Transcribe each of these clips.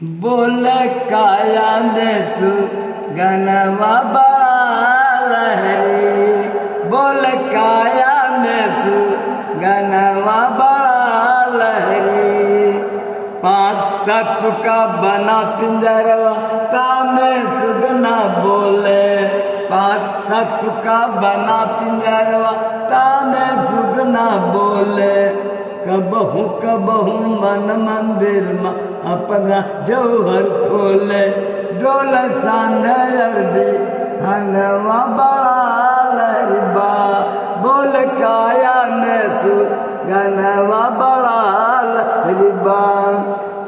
बोल काया देसु गनवा बालहरी, बोल काया देसु गनवा बालहरी। पांच तत्व का बना पिंजरवा तामे सुगना बोले, पांच तत्व का बना पिंजरवा तामे सुगना बोले। कबहू मन मंदिर में अपना जौहर खोले, डोल सांध अरबी हनवा बालहरीबा। बोल काया में सु गनवा बालहरीबा।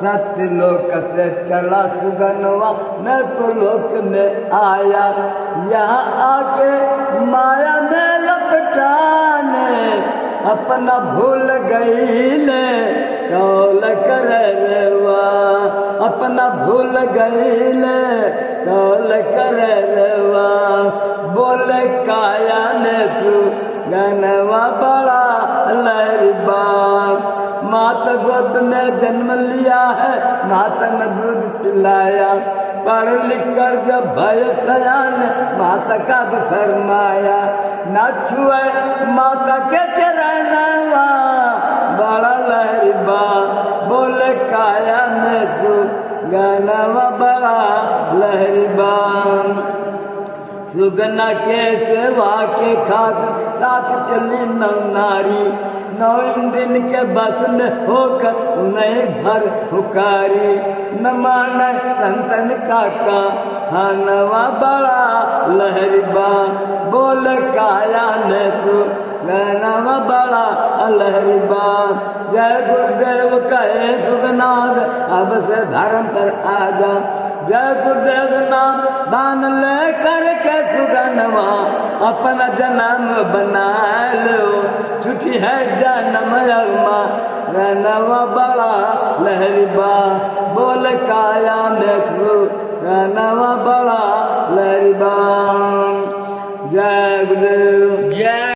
सत्यलोक से चला सुगनवा मैं तो लोक में आया, यहाँ आके माया में लपटाने अपना भूल गईले कौल करवा, अपना भूल गईले कौल करवा। बोल काया ने सु गनवा बालहरीबा। माता गोद में जन्म लिया है, माता ने दूध पिलाया, पढ़ लिख कर जब भय सयान माता का तो शर्माया। न छुए माता के चरणवा बालहरीबा। बोल काया में सु गनवा बालहरीबा। सुगना के सेवा के खातिर साथ चली नौ नारी, 9 दिन के बस में होकर उन्हें घर पुकारी। न माने संतन काका हनवा बालहरीबा। बोल काया में सु गनवा बालहरीबा। जय गुरुदेव कहे सुगनाथ अब से धर्म पर आजा, जय गुरुदेव नाम दान ले करके सुगनवा अपना जन्म बना लो। छुट्टी है जन्म अगमा गनवा बालहरीबा। बोल काया में सु गनवा